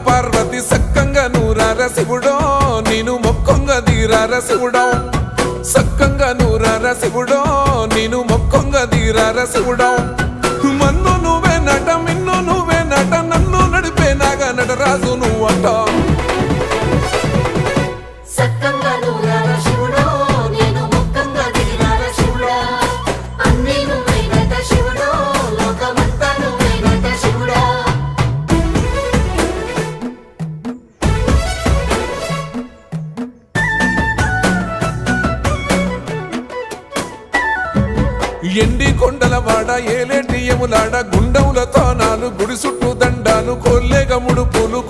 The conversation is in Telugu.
పార్వతి సక్కంగా నూరార శివుడో నేను మొక్కంగా తీరార శివుడో సక్కంగా నూరార శివుడో నేను మొక్కంగా తీరార శివుడో మన్ను నువ్వే నట మిన్ను నువ్వే నట నన్ను నడిపే నాగా నటరాజు నువ్వట ఎండి కొండల వాడ ఏలేటి యములాడ గుండములతో నాలు గుడి చుట్టూ దండాలు కొల్లేగ ముడుపులు